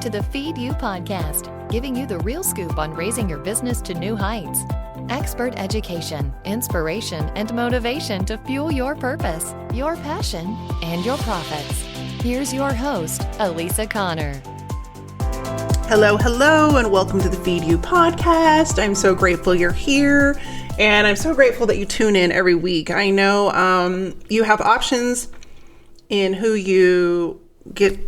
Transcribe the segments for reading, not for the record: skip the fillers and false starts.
to the Feed You podcast, giving you the real scoop on raising your business to new heights. Expert education, inspiration, and motivation to fuel your purpose, your passion, and your profits. Here's your host, Elisa Connor. Hello, and welcome to the Feed You podcast. I'm so grateful you're here, and I'm so grateful that you tune in every week. I know you have options in who you get,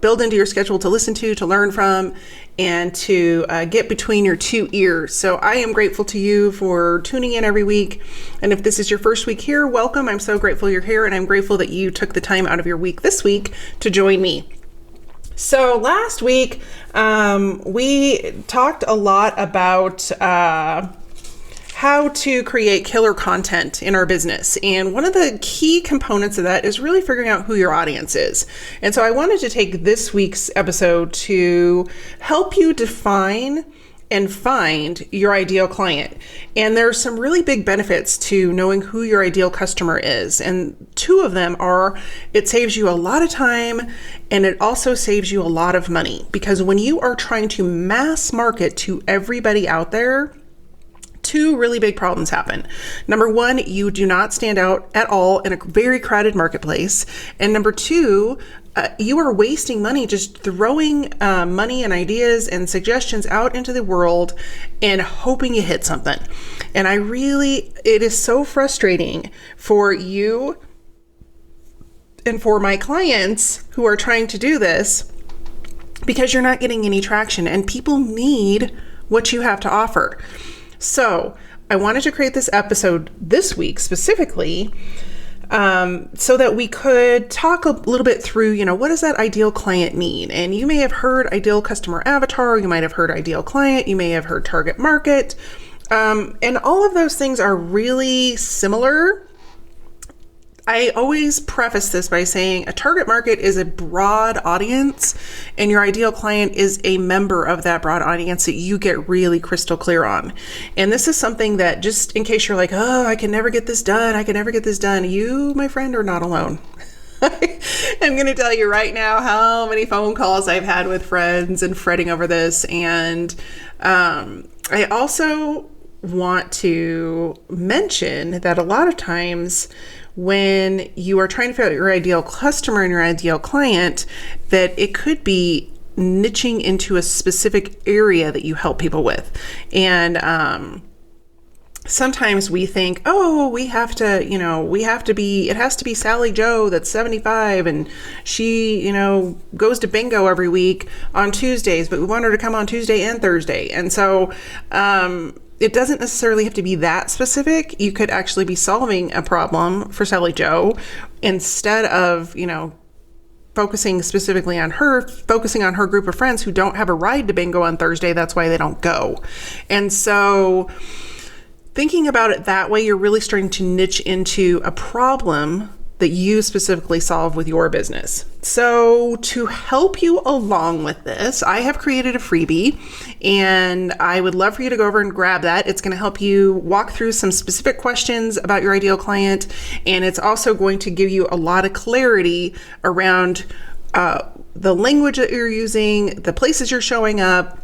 build into your schedule to listen to learn from, and to get between your two ears. So I am grateful to you for tuning in every week. And if this is your first week here, welcome. I'm so grateful you're here, and I'm grateful that you took the time out of your week this week to join me. So last week, we talked a lot about how to create killer content in our business. And one of the key components of that is really figuring out who your audience is. And so I wanted to take this week's episode to help you define and find your ideal client. And there's some really big benefits to knowing who your ideal customer is. And two of them are, it saves you a lot of time, and it also saves you a lot of money. Because when you are trying to mass market to everybody out there, two really big problems happen. Number one, you do not stand out at all in a very crowded marketplace. And number two, you are wasting money just throwing money and ideas and suggestions out into the world and hoping you hit something. And it is so frustrating for you and for my clients who are trying to do this, because you're not getting any traction, and people need what you have to offer. So I wanted to create this episode this week specifically so that we could talk a little bit through, what does that ideal client mean? And you may have heard ideal customer avatar, you might have heard ideal client, you may have heard target market, and all of those things are really similar. I always preface this by saying a target market is a broad audience, and your ideal client is a member of that broad audience that you get really crystal clear on. And this is something that, just in case you're like, oh, I can never get this done, you, my friend, are not alone. I'm going to tell you right now how many phone calls I've had with friends and fretting over this. And I also want to mention that a lot of times when you are trying to figure out your ideal customer and your ideal client, that it could be niching into a specific area that you help people with. And sometimes we think, it has to be Sally Joe that's 75 and she, goes to bingo every week on Tuesdays, but we want her to come on Tuesday and Thursday. And so, it doesn't necessarily have to be that specific. You could actually be solving a problem for Sally Joe instead of, focusing specifically on her, focusing on her group of friends who don't have a ride to bingo on Thursday. That's why they don't go. And so thinking about it that way, you're really starting to niche into a problem that you specifically solve with your business. So to help you along with this, I have created a freebie, and I would love for you to go over and grab that. It's going to help you walk through some specific questions about your ideal client, and it's also going to give you a lot of clarity around the language that you're using, the places you're showing up,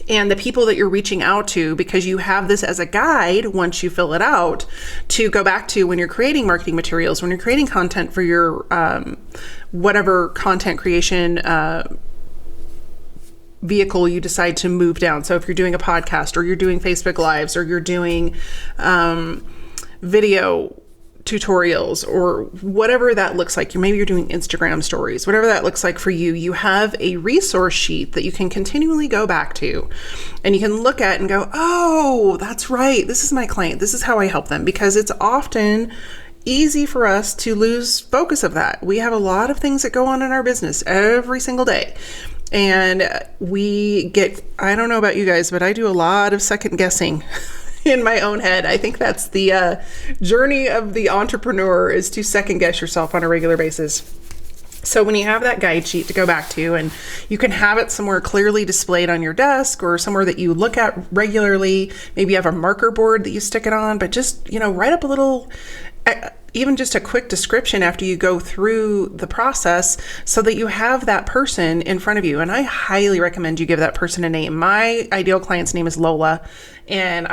and the people that you're reaching out to, because you have this as a guide once you fill it out to go back to when you're creating marketing materials, when you're creating content for your whatever content creation vehicle you decide to move down. So if you're doing a podcast, or you're doing Facebook Lives, or you're doing video tutorials, or whatever that looks like. Maybe you're doing Instagram stories, whatever that looks like for you, you have a resource sheet that you can continually go back to, and you can look at and go, oh, that's right. This is my client. This is how I help them, because it's often easy for us to lose focus of that. We have a lot of things that go on in our business every single day. And I don't know about you guys, but I do a lot of second guessing in my own head. I think that's the journey of the entrepreneur, is to second guess yourself on a regular basis. So when you have that guide sheet to go back to, and you can have it somewhere clearly displayed on your desk or somewhere that you look at regularly, maybe you have a marker board that you stick it on, but just, write up a little even just a quick description after you go through the process so that you have that person in front of you. And I highly recommend you give that person a name. My ideal client's name is Lola. And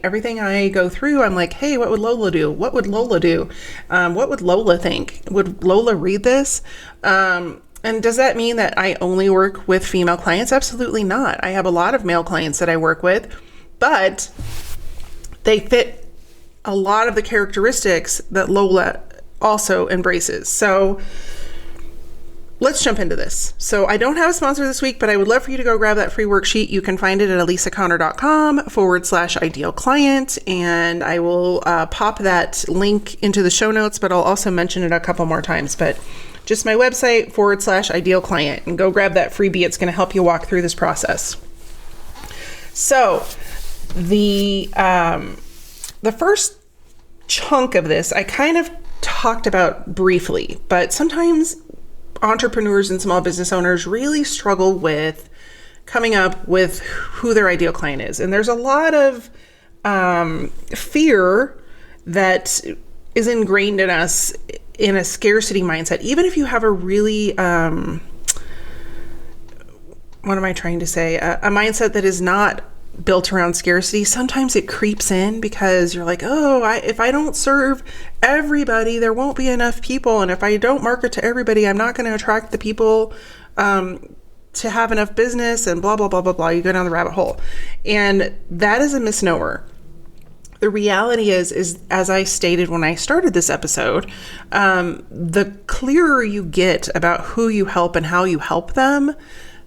everything I go through, I'm like, hey, what would Lola do? What would Lola do? What would Lola think? Would Lola read this? And does that mean that I only work with female clients? Absolutely not. I have a lot of male clients that I work with, but they fit a lot of the characteristics that Lola also embraces. So let's jump into this. So I don't have a sponsor this week, but I would love for you to go grab that free worksheet. You can find it at AlisaConnor.com/ideal client. And I will pop that link into the show notes, but I'll also mention it a couple more times. But just my website /ideal client, and go grab that freebie. It's going to help you walk through this process. So the first chunk of this, I kind of talked about briefly, but sometimes entrepreneurs and small business owners really struggle with coming up with who their ideal client is. And there's a lot of fear that is ingrained in us in a scarcity mindset. Even if you have a really, what am I trying to say? A mindset that is not built around scarcity, sometimes it creeps in because you're like, oh, if I don't serve everybody, there won't be enough people. And if I don't market to everybody, I'm not going to attract the people to have enough business, and blah, blah, blah, blah, blah. You go down the rabbit hole. And that is a misnomer. The reality is as I stated when I started this episode, the clearer you get about who you help and how you help them,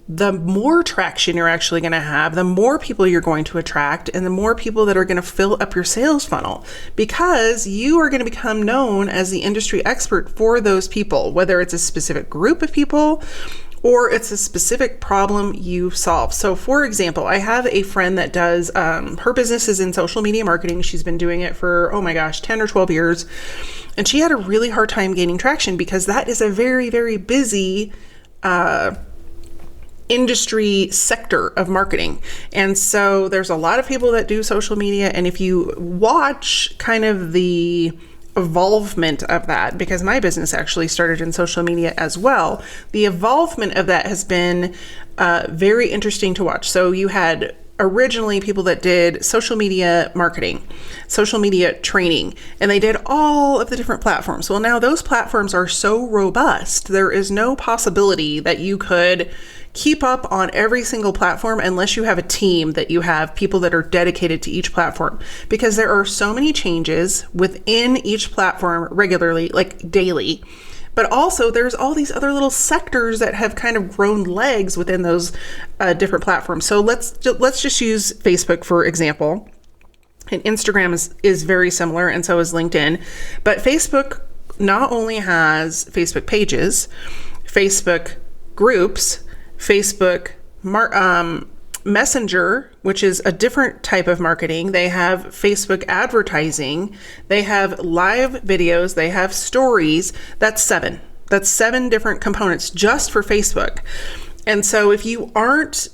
the more traction you're actually going to have, the more people you're going to attract, and the more people that are going to fill up your sales funnel, because you are going to become known as the industry expert for those people, whether it's a specific group of people or it's a specific problem you solve. So for example, I have a friend that does, her business is in social media marketing. She's been doing it for, 10 or 12 years. And she had a really hard time gaining traction because that is a very, very busy, industry sector of marketing. And so there's a lot of people that do social media. And if you watch kind of the evolvement of that, because my business actually started in social media as well, the evolvement of that has been very interesting to watch. So you had originally people that did social media marketing, social media training, and they did all of the different platforms. Well, now those platforms are so robust, there is no possibility that you could keep up on every single platform unless you have a team, that you have people that are dedicated to each platform, because there are so many changes within each platform regularly, like daily. But also there's all these other little sectors that have kind of grown legs within those different platforms. So let's just use Facebook, for example. And Instagram is very similar, and so is LinkedIn. But Facebook not only has Facebook pages, Facebook groups, Facebook Messenger, which is a different type of marketing. They have Facebook advertising. They have live videos. They have stories. That's 7. That's 7 different components just for Facebook. And so if you aren't,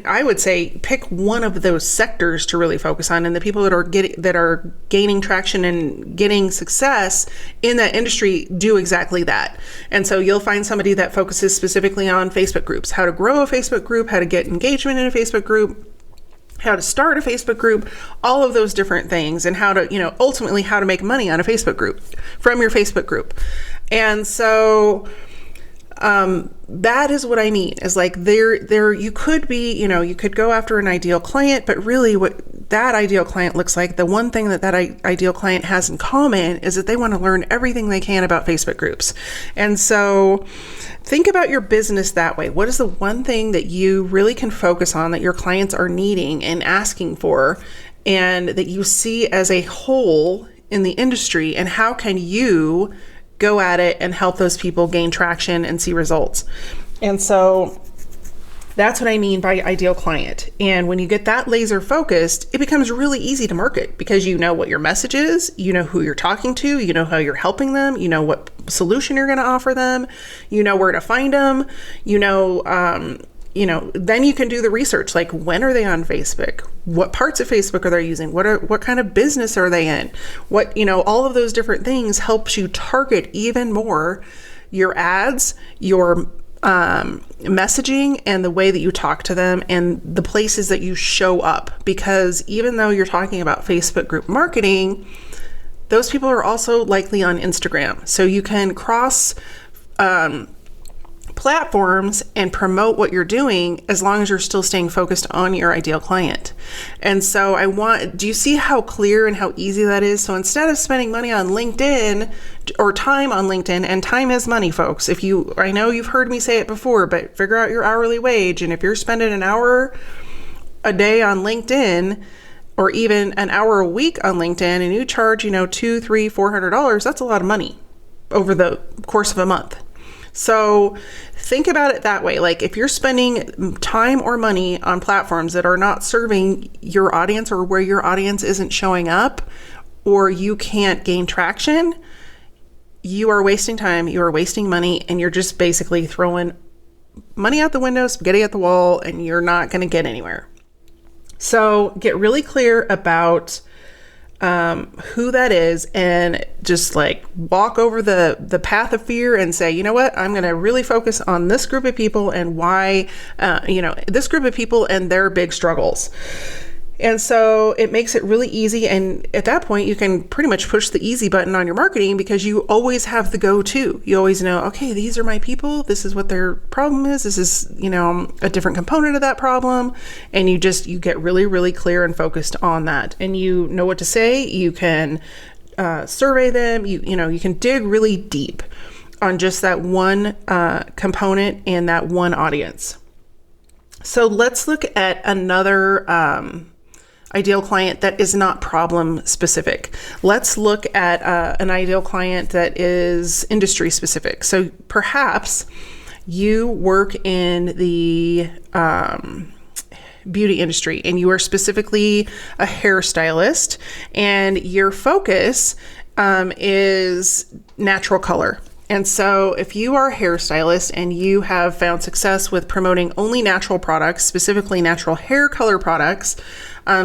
I would say pick one of those sectors to really focus on, and the people that are gaining traction and getting success in that industry do exactly that. And so you'll find somebody that focuses specifically on Facebook groups, how to grow a Facebook group, how to get engagement in a Facebook group, how to start a Facebook group, all of those different things, and how to, ultimately how to make money on a Facebook group from your Facebook group. And so that is what I mean, is like there you could be, you could go after an ideal client, but really what that ideal client looks like, the one thing that ideal client has in common is that they want to learn everything they can about Facebook groups. And so think about your business that way. What is the one thing that you really can focus on that your clients are needing and asking for, and that you see as a whole in the industry, and how can you go at it and help those people gain traction and see results? And so that's what I mean by ideal client. And when you get that laser focused, it becomes really easy to market, because you know what your message is, you know who you're talking to, you know how you're helping them, you know what solution you're going to offer them, you know where to find them, you know then you can do the research. Like, when are they on Facebook? What parts of Facebook are they using? What kind of business are they in? All of those different things helps you target even more your ads, your messaging, and the way that you talk to them, and the places that you show up. Because even though you're talking about Facebook group marketing, those people are also likely on Instagram. So you can cross platforms and promote what you're doing as long as you're still staying focused on your ideal client. And so do you see how clear and how easy that is? So instead of spending money on LinkedIn or time on LinkedIn, and time is money, folks. I know you've heard me say it before, but figure out your hourly wage. And if you're spending an hour a day on LinkedIn, or even an hour a week on LinkedIn, and you charge, $200, $300, $400, that's a lot of money over the course of a month. So think about it that way. Like, if you're spending time or money on platforms that are not serving your audience, or where your audience isn't showing up, or you can't gain traction, you are wasting time, you are wasting money, and you're just basically throwing money out the window, spaghetti at the wall, and you're not going to get anywhere. So get really clear about who that is, and just like walk over the path of fear and say, you know what, I'm going to really focus on this group of people and why, this group of people and their big struggles. And so it makes it really easy. And at that point, you can pretty much push the easy button on your marketing, because you always have the go-to. You always know, okay, these are my people. This is what their problem is. This is, a different component of that problem. And you get really, really clear and focused on that. And you know what to say. You can survey them. You can dig really deep on just that one component and that one audience. So let's look at another ideal client that is not problem specific. Let's look at an ideal client that is industry specific. So perhaps you work in the beauty industry, and you are specifically a hairstylist, and your focus is natural color. And so if you are a hairstylist and you have found success with promoting only natural products, specifically natural hair color products,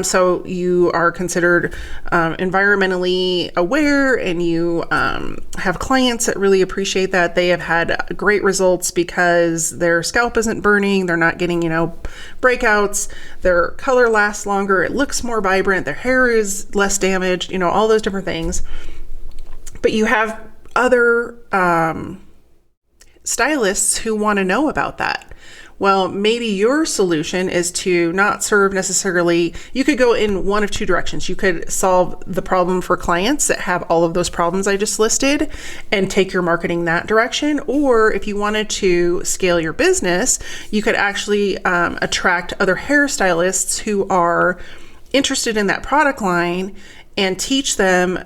so you are considered environmentally aware, and you have clients that really appreciate that. They have had great results because their scalp isn't burning, they're not getting, breakouts, their color lasts longer, it looks more vibrant, their hair is less damaged, all those different things. But you have other stylists who want to know about that. Well, maybe your solution is to not serve necessarily, you could go in one of two directions. You could solve the problem for clients that have all of those problems I just listed and take your marketing that direction. Or if you wanted to scale your business, you could actually attract other hairstylists who are interested in that product line and teach them,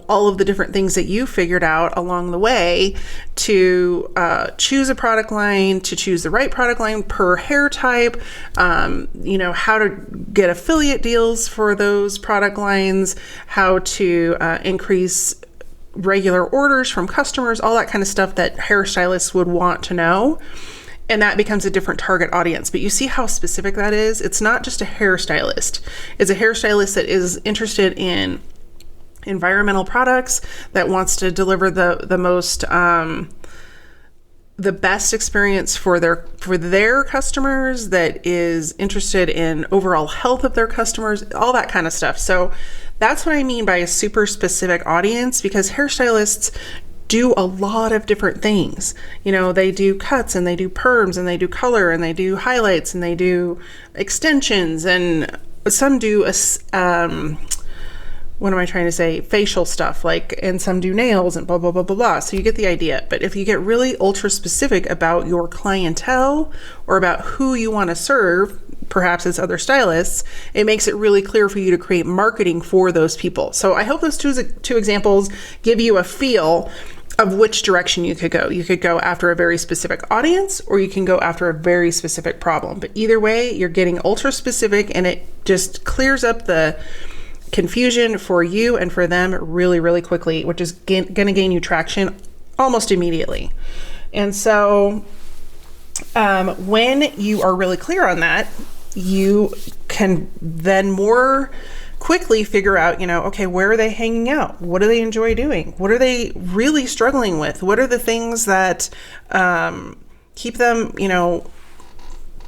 all of the different things that you figured out along the way to choose a product line, to choose the right product line per hair type, how to get affiliate deals for those product lines, how to increase regular orders from customers, all that kind of stuff that hairstylists would want to know. And that becomes a different target audience. But you see how specific that is? It's not just a hairstylist. It's a hairstylist that is interested in environmental products, that wants to deliver the most the best experience for their customers, that is interested in overall health of their customers, all that kind of stuff. So that's what I mean by a super specific audience, because hairstylists do a lot of different things. They do cuts, and they do perms, and they do color, and they do highlights, and they do extensions, and some do facial stuff, and some do nails, and blah, blah, blah, blah, blah. So you get the idea. But if you get really ultra specific about your clientele or about who you want to serve, perhaps it's other stylists, it makes it really clear for you to create marketing for those people. So I hope those two examples give you a feel of which direction you could go. You could go after a very specific audience, or you can go after a very specific problem. But either way, you're getting ultra specific, and it just clears up the confusion for you and for them really, really quickly, which is going to gain you traction almost immediately. And so When you are really clear on that, you can then more quickly figure out, okay, where are they hanging out? What do they enjoy doing? What are they really struggling with? What are the things that keep them,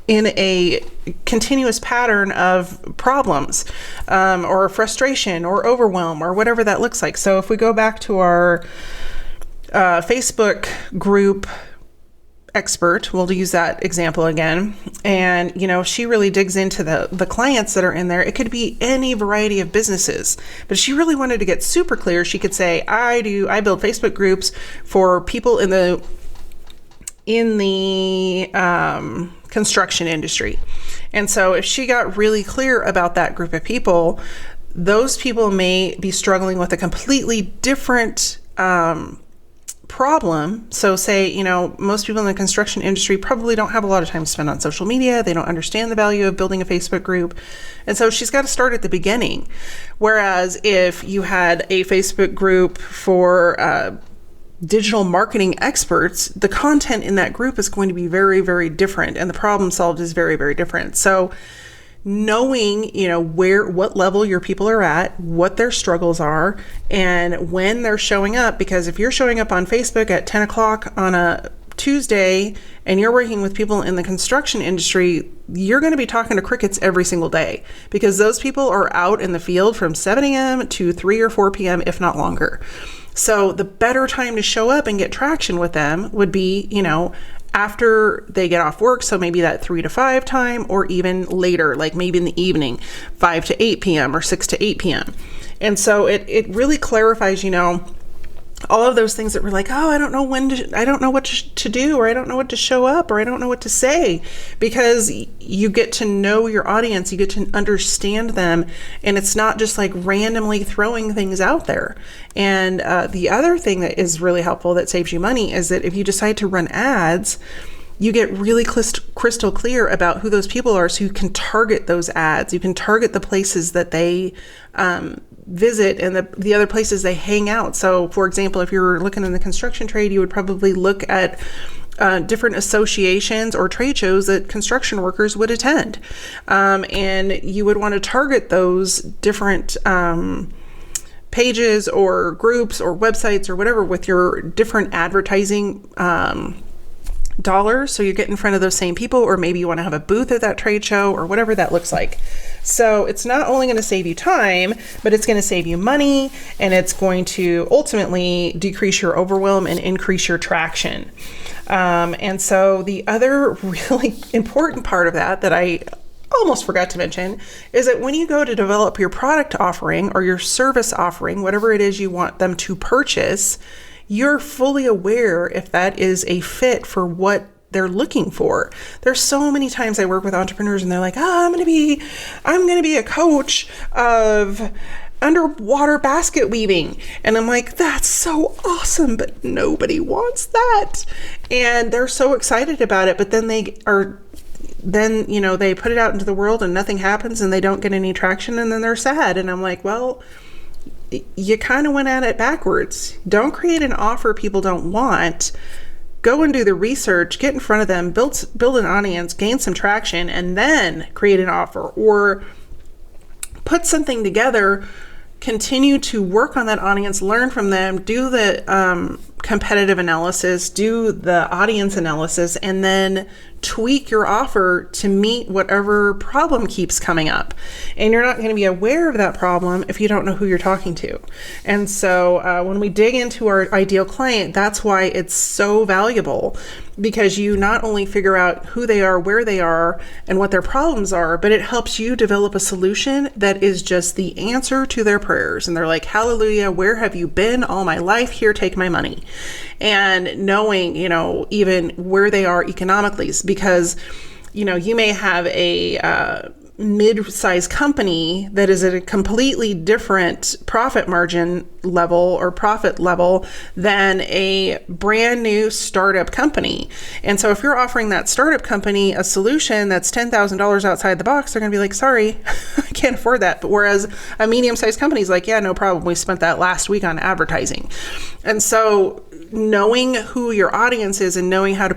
in a continuous pattern of problems, or frustration or overwhelm or whatever that looks like. So if we go back to our Facebook group expert, we'll use that example again. And, she really digs into the clients that are in there. It could be any variety of businesses, but if she really wanted to get super clear, she could say, I build Facebook groups for people in the construction industry. And so if she got really clear about that group of people, those people may be struggling with a completely different problem. So say, most people in the construction industry probably don't have a lot of time to spend on social media. They don't understand the value of building a Facebook group. And so she's got to start at the beginning. Whereas if you had a Facebook group for digital marketing experts, the content in that group is going to be very, very different. And the problem solved is very, very different. So knowing, what level your people are at, what their struggles are, and when they're showing up, because if you're showing up on Facebook at 10 o'clock on a Tuesday and you're working with people in the construction industry, you're going to be talking to crickets every single day, because those people are out in the field from 7 a.m. to 3 or 4 p.m., if not longer. So the better time to show up and get traction with them would be, after they get off work. So maybe that 3 to 5 time, or even later, like maybe in the evening, 5 to 8 p.m. or 6 to 8 p.m. And so it really clarifies, all of those things that were like, oh, I don't know I don't know what to do, or I don't know what to show up, or I don't know what to say, because you get to know your audience, you get to understand them, and it's not just like randomly throwing things out there. And the other thing that is really helpful that saves you money is that if you decide to run ads, you get really crystal clear about who those people are, so you can target those ads. You can target the places that they visit and the other places they hang out. So for example, if you're looking in the construction trade, you would probably look at different associations or trade shows that construction workers would attend. And you would want to target those different pages or groups or websites or whatever with your different advertising dollars. So you get in front of those same people, or maybe you want to have a booth at that trade show or whatever that looks like. So it's not only going to save you time, but it's going to save you money, and it's going to ultimately decrease your overwhelm and increase your traction. And so the other really important part of that I almost forgot to mention is that when you go to develop your product offering or your service offering, whatever it is you want them to purchase, you're fully aware if that is a fit for what they're looking for. There's so many times I work with entrepreneurs and they're like, I'm going to be a coach of underwater basket weaving. And I'm like, that's so awesome, but nobody wants that. And they're so excited about it, but then they put it out into the world and nothing happens and they don't get any traction, and then they're sad. And I'm like, well, you kind of went at it backwards. Don't create an offer people don't want. Go and do the research, get in front of them, build an audience, gain some traction, and then create an offer, or put something together, continue to work on that audience, learn from them, do the competitive analysis, do the audience analysis, and then tweak your offer to meet whatever problem keeps coming up. And you're not going to be aware of that problem if you don't know who you're talking to. And so when we dig into our ideal client, that's why it's so valuable, because you not only figure out who they are, where they are, and what their problems are, but it helps you develop a solution that is just the answer to their prayers. And they're like, hallelujah, where have you been all my life? Here, take my money. And knowing, even where they are economically, because, you may have a mid-sized company that is at a completely different profit margin level or profit level than a brand new startup company. And so if you're offering that startup company a solution that's $10,000 outside the box, they're going to be like, sorry, I can't afford that. But whereas a medium-sized company is like, yeah, no problem. We spent that last week on advertising. And so knowing who your audience is and knowing how to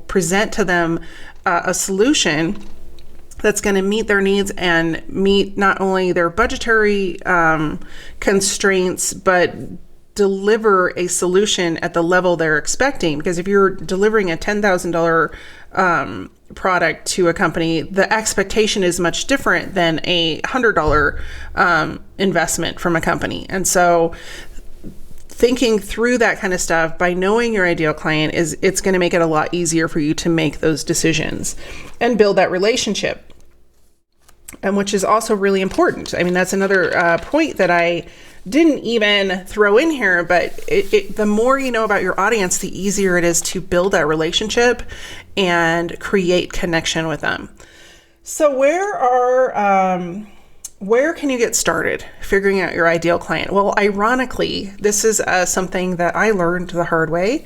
present to them a solution that's going to meet their needs and meet not only their budgetary constraints, but deliver a solution at the level they're expecting. Because if you're delivering a $10,000 product to a company, the expectation is much different than a $100 investment from a company. And so thinking through that kind of stuff by knowing your ideal client it's going to make it a lot easier for you to make those decisions and build that relationship, and which is also really important. I mean, that's another point that I didn't even throw in here, but the more you know about your audience, the easier it is to build that relationship and create connection with them. So where can you get started figuring out your ideal client? Well, ironically, this is something that I learned the hard way,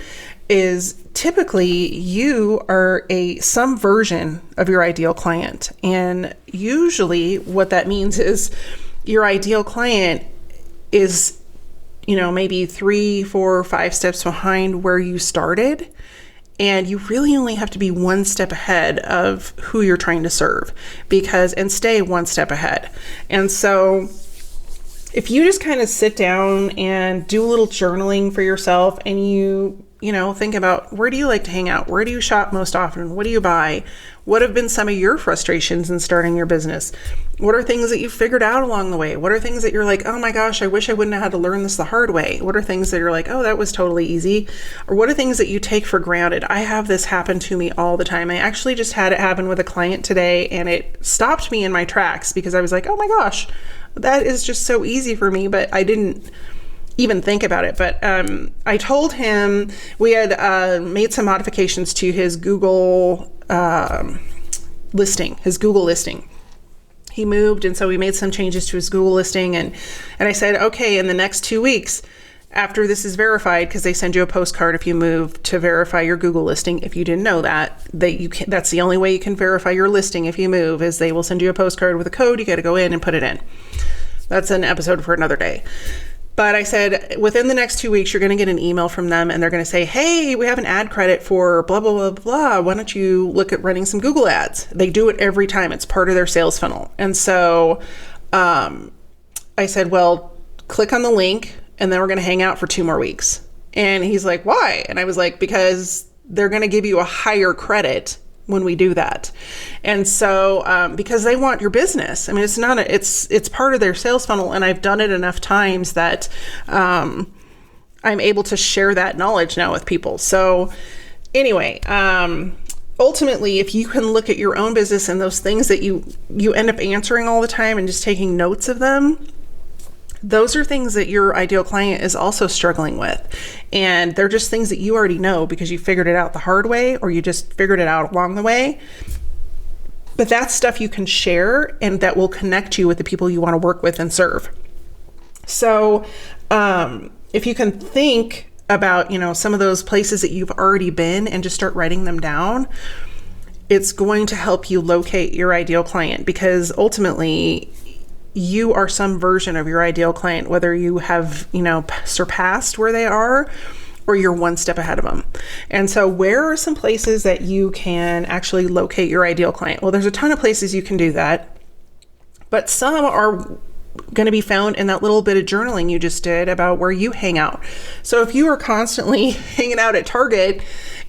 is typically you are some version of your ideal client. And usually what that means is your ideal client is, maybe 3, 4, 5 steps behind where you started. And you really only have to be one step ahead of who you're trying to serve and stay one step ahead. And so if you just kind of sit down and do a little journaling for yourself and you think about, where do you like to hang out? Where do you shop most often? What do you buy? What have been some of your frustrations in starting your business? What are things that you figured out along the way? What are things that you're like, oh my gosh, I wish I wouldn't have had to learn this the hard way? What are things that you're like, oh, that was totally easy? Or what are things that you take for granted? I have this happen to me all the time. I actually just had it happen with a client today, and it stopped me in my tracks because I was like, oh my gosh, that is just so easy for me, but I didn't even think about it. But I told him we had made some modifications to his Google listing, He moved, and so we made some changes to his Google listing, and I said, okay, in the next 2 weeks, after this is verified, because they send you a postcard if you move to verify your Google listing. If you didn't know that, that's the only way you can verify your listing if you move, is they will send you a postcard with a code. You got to go in and put it in. That's an episode for another day. But I said, within the next 2 weeks, you're going to get an email from them, and they're going to say, hey, we have an ad credit for blah, blah, blah, blah. Why don't you look at running some Google ads? They do it every time. It's part of their sales funnel. And so I said, well, click on the link, and then we're going to hang out for 2 more weeks. And he's like, why? And I was like, because they're going to give you a higher credit when we do that. And so, because they want your business. I mean, it's part of their sales funnel. And I've done it enough times that, I'm able to share that knowledge now with people. So anyway, ultimately, if you can look at your own business and those things that you end up answering all the time and just taking notes of them, those are things that your ideal client is also struggling with. And they're just things that you already know because you figured it out the hard way, or you just figured it out along the way. But that's stuff you can share, and that will connect you with the people you want to work with and serve. So if you can think about, some of those places that you've already been and just start writing them down, it's going to help you locate your ideal client, because ultimately you are some version of your ideal client, whether you have, surpassed where they are or you're one step ahead of them. And so where are some places that you can actually locate your ideal client? Well, there's a ton of places you can do that, but some are going to be found in that little bit of journaling you just did about where you hang out. So if you are constantly hanging out at Target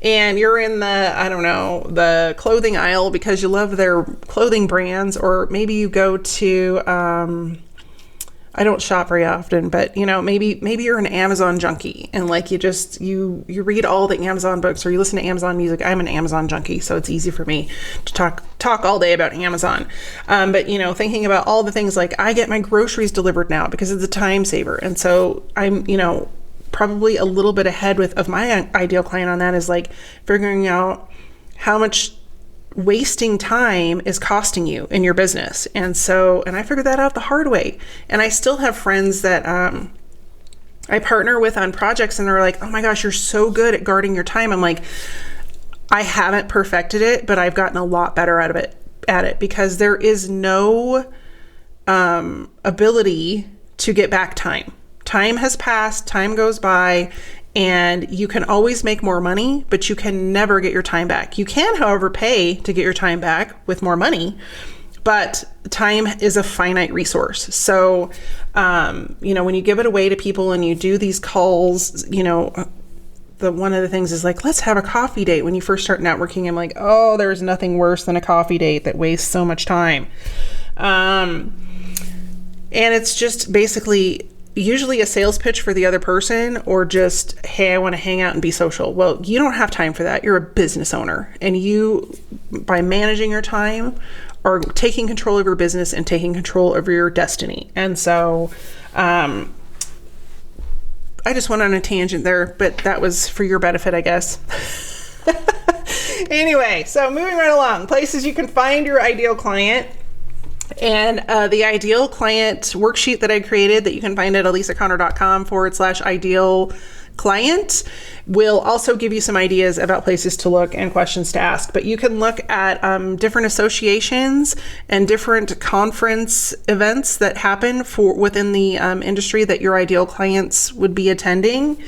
and you're in the clothing aisle because you love their clothing brands, or maybe you go to, I don't shop very often, but maybe you're an Amazon junkie and like you read all the Amazon books, or you listen to Amazon music. I'm an Amazon junkie, so it's easy for me to talk all day about Amazon. But thinking about all the things, like I get my groceries delivered now because it's a time saver. And so I'm, probably a little bit ahead of my ideal client on that, is like figuring out how much wasting time is costing you in your business. And I figured that out the hard way. And I still have friends that I partner with on projects, and they're like, oh my gosh, you're so good at guarding your time. I'm like, I haven't perfected it, but I've gotten a lot better at it because there is no ability to get back time. Time has passed, time goes by, and you can always make more money, but you can never get your time back. You can, however, pay to get your time back with more money, but time is a finite resource. So, when you give it away to people and you do these calls, one of the things is like, let's have a coffee date. When you first start networking, I'm like, oh, there's nothing worse than a coffee date that wastes so much time. And it's just basically usually a sales pitch for the other person, or just, hey, I want to hang out and be social. Well, you don't have time for that. You're a business owner, and you, by managing your time, are taking control of your business and taking control over your destiny. And so, I just went on a tangent there, but that was for your benefit, I guess. Anyway, so moving right along, places you can find your ideal client. And the ideal client worksheet that I created that you can find at AlisaConnor.com/ideal client will also give you some ideas about places to look and questions to ask. But you can look at different associations and different conference events that happen within the industry that your ideal clients would be attending.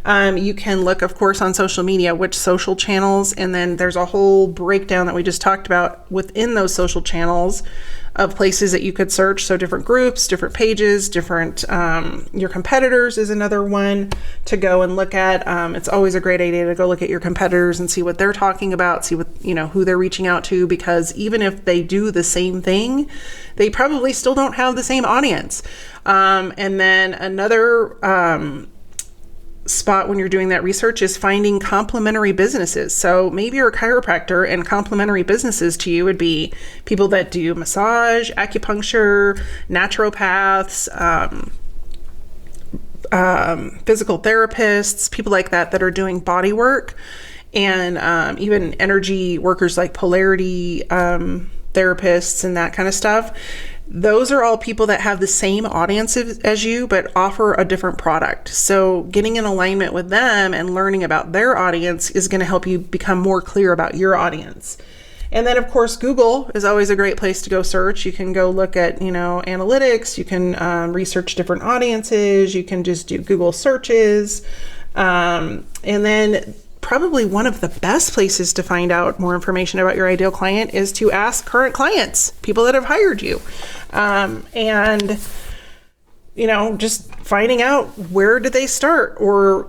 You can look, of course, on social media, which social channels, and then there's a whole breakdown that we just talked about within those social channels of places that you could search. So different groups, different pages, different, your competitors is another one to go and look at. It's always a great idea to go look at your competitors and see what they're talking about, see what, who they're reaching out to, because even if they do the same thing, they probably still don't have the same audience. And then another, spot when you're doing that research is finding complementary businesses. So maybe you're a chiropractor, and complementary businesses to you would be people that do massage, acupuncture, naturopaths, physical therapists, people like that are doing body work, and even energy workers like polarity therapists and that kind of stuff. Those are all people that have the same audience as you, but offer a different product. So getting in alignment with them and learning about their audience is going to help you become more clear about your audience. And then, of course, Google is always a great place to go search. You can go look at, analytics. You can research different audiences. You can just do Google searches. And then probably one of the best places to find out more information about your ideal client is to ask current clients, people that have hired you. And just finding out, where did they start, or,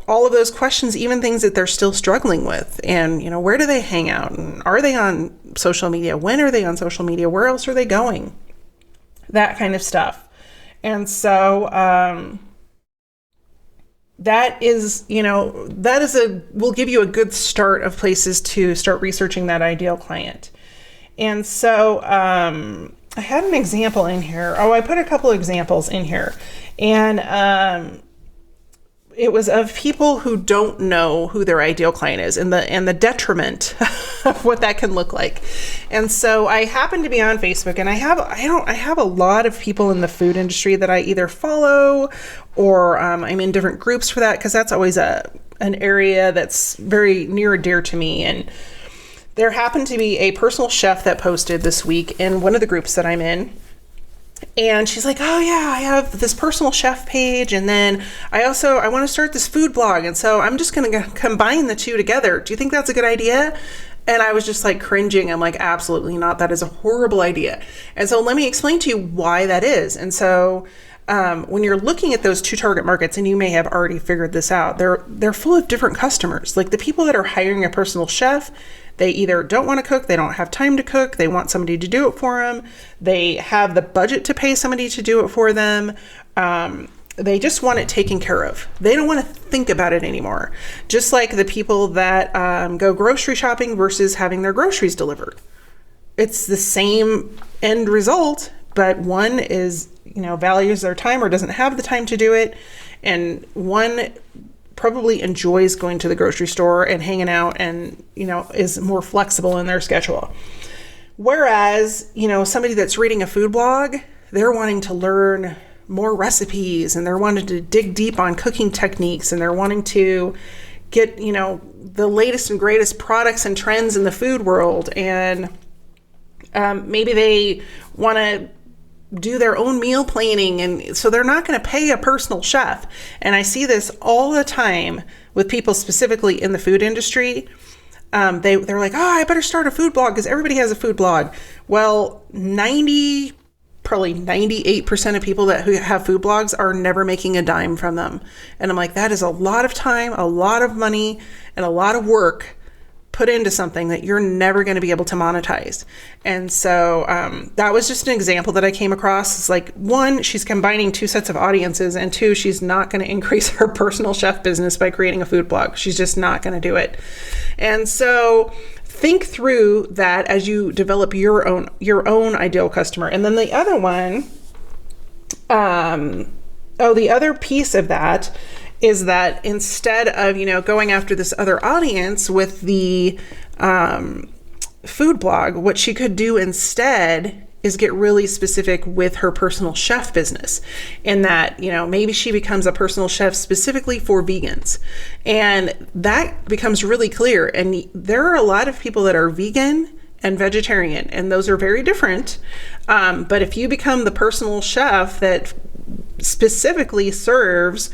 all of those questions, even things that they're still struggling with, and, where do they hang out, and are they on social media? When are they on social media? Where else are they going? That kind of stuff. And so, will give you a good start of places to start researching that ideal client. And so, I had an example in here. I put a couple examples in here, and, it was of people who don't know who their ideal client is, and the detriment of what that can look like. And so I happen to be on Facebook, and I have a lot of people in the food industry that I either follow, or I'm in different groups for that, because that's always an area that's very near and dear to me. And there happened to be a personal chef that posted this week in one of the groups that I'm in. And she's like, oh yeah, I have this personal chef page, and then I want to start this food blog, and so I'm just going to combine the two together. Do you think that's a good idea? And I was just like cringing. I'm like, absolutely not. That is a horrible idea. And so let me explain to you why that is. And so when you're looking at those two target markets, and you may have already figured this out, they're full of different customers. Like the people that are hiring a personal chef, they either don't want to cook, they don't have time to cook, they want somebody to do it for them, they have the budget to pay somebody to do it for them, they just want it taken care of. They don't want to think about it anymore. Just like the people that go grocery shopping versus having their groceries delivered. It's the same end result, but one is, values their time or doesn't have the time to do it, and one probably enjoys going to the grocery store and hanging out, and is more flexible in their schedule. Whereas somebody that's reading a food blog, they're wanting to learn more recipes, and they're wanting to dig deep on cooking techniques, and they're wanting to get the latest and greatest products and trends in the food world, and maybe they want to do their own meal planning, and so they're not going to pay a personal chef. And I see this all the time with people specifically in the food industry. They're like, oh, I better start a food blog because everybody has a food blog. Well, probably 98% of people who have food blogs are never making a dime from them. And I'm like, that is a lot of time, a lot of money, and a lot of work put into something that you're never going to be able to monetize. And so that was just an example that I came across. It's like, one, she's combining two sets of audiences, and two, she's not going to increase her personal chef business by creating a food blog. She's just not going to do it. And so think through that as you develop your own ideal customer. And then the other one, the other piece of that is that instead of, going after this other audience with the food blog, what she could do instead is get really specific with her personal chef business, in that, maybe she becomes a personal chef specifically for vegans. And that becomes really clear. And there are a lot of people that are vegan and vegetarian, and those are very different. But if you become the personal chef that specifically serves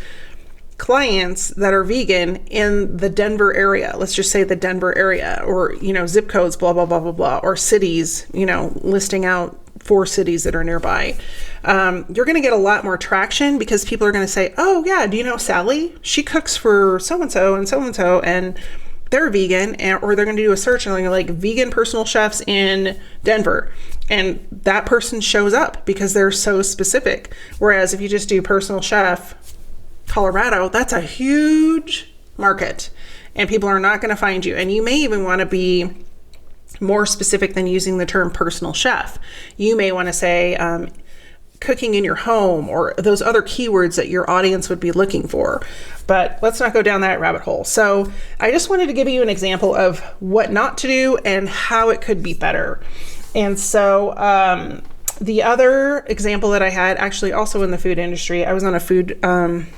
clients that are vegan in the Denver area, let's just say the Denver area, or, zip codes, blah, blah, blah, blah, blah, or cities, listing out 4 cities that are nearby, you're going to get a lot more traction because people are going to say, oh yeah, do you know Sally? She cooks for so-and-so and so-and-so, and they're vegan, or they're going to do a search and they're like vegan personal chefs in Denver. And that person shows up because they're so specific. Whereas if you just do personal chef Colorado, that's a huge market and people are not going to find you. And you may even want to be more specific than using the term personal chef. You may want to say cooking in your home, or those other keywords that your audience would be looking for. But let's not go down that rabbit hole. So I just wanted to give you an example of what not to do and how it could be better. And so the other example that I had, actually also in the food industry, I was on a food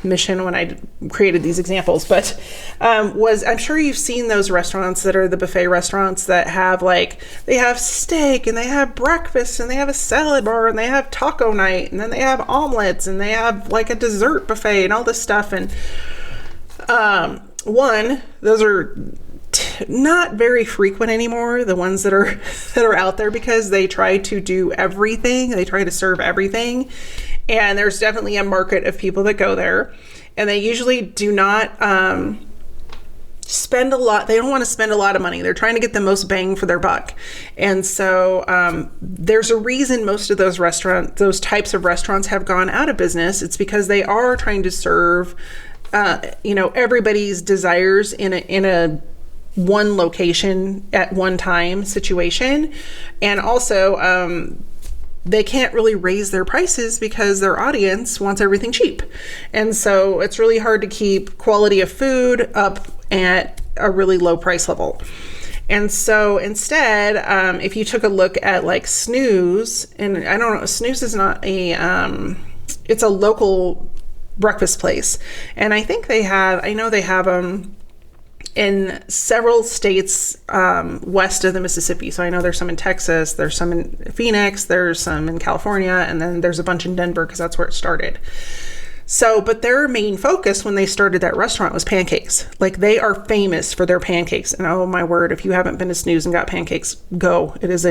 mission when I created these examples, but I'm sure you've seen those restaurants that are the buffet restaurants that have they have steak, and they have breakfast, and they have a salad bar, and they have taco night, and then they have omelets, and they have a dessert buffet and all this stuff. And those are not very frequent anymore, the ones that are out there, because they try to do everything. They try to serve everything. And there's definitely a market of people that go there, and they usually do not spend a lot. They don't want to spend a lot of money. They're trying to get the most bang for their buck. And so there's a reason most of those types of restaurants have gone out of business. It's because they are trying to serve everybody's desires in a one location at one time situation. And also they can't really raise their prices because their audience wants everything cheap. And so it's really hard to keep quality of food up at a really low price level. And so instead, if you took a look at Snooze, and I don't know, Snooze is not it's a local breakfast place. And I think they have in several states west of the Mississippi. So I know there's some in Texas, there's some in Phoenix, there's some in California, and then there's a bunch in Denver because that's where it started. So, but their main focus when they started that restaurant was pancakes. They are famous for their pancakes. And oh my word, if you haven't been to Snooze and got pancakes, go. It is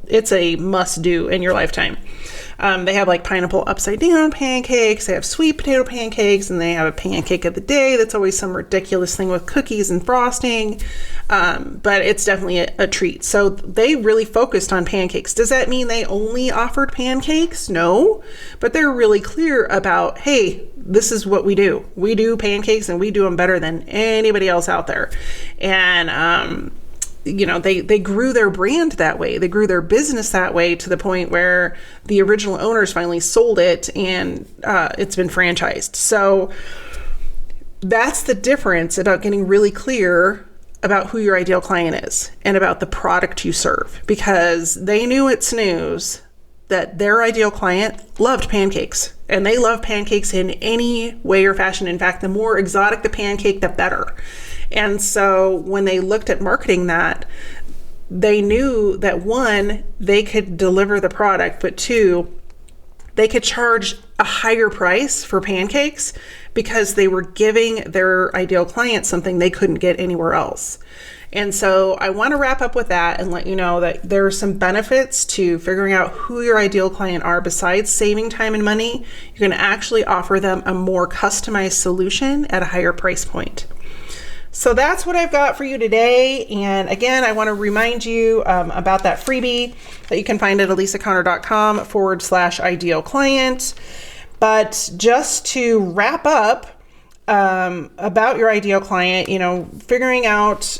it's a must do in your lifetime. They have pineapple upside down pancakes, they have sweet potato pancakes, and they have a pancake of the day that's always some ridiculous thing with cookies and frosting. But it's definitely a treat. So they really focused on pancakes. Does that mean they only offered pancakes? No, but they're really clear about, hey, this is what we do. We do pancakes, and we do them better than anybody else out there. And they grew their brand that way. They grew their business that way to the point where the original owners finally sold it, and it's been franchised. So that's the difference about getting really clear about who your ideal client is and about the product you serve, because they knew at Snooze that their ideal client loved pancakes, and they love pancakes in any way or fashion. In fact, the more exotic the pancake, the better. And so when they looked at marketing that, they knew that one, they could deliver the product, but two, they could charge a higher price for pancakes because they were giving their ideal client something they couldn't get anywhere else. And so I want to wrap up with that and let you know that there are some benefits to figuring out who your ideal client are. Besides saving time and money, you're going to actually offer them a more customized solution at a higher price point. So that's what I've got for you today. And again, I want to remind you about that freebie that you can find at elisaconnor.com/ideal client. But just to wrap up, about your ideal client, figuring out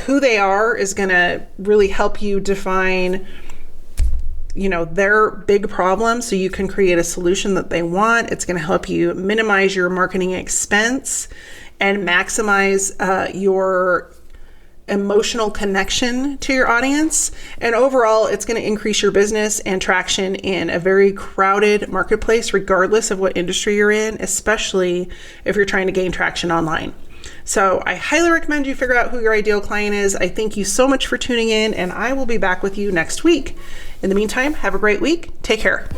who they are is going to really help you define, their big problem so you can create a solution that they want. It's going to help you minimize your marketing expense and maximize your emotional connection to your audience. And overall, it's going to increase your business and traction in a very crowded marketplace, regardless of what industry you're in, especially if you're trying to gain traction online. So I highly recommend you figure out who your ideal client is. I thank you so much for tuning in, and I will be back with you next week. In the meantime, have a great week. Take care.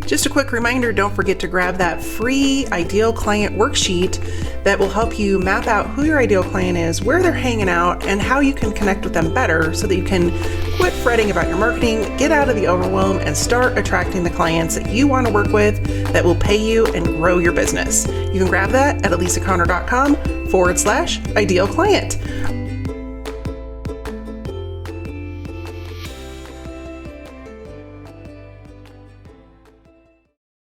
Just a quick reminder, don't forget to grab that free ideal client worksheet that will help you map out who your ideal client is, where they're hanging out, and how you can connect with them better so that you can quit fretting about your marketing, get out of the overwhelm, and start attracting the clients that you want to work with that will pay you and grow your business. You can grab that at elisaconnor.com/ideal client.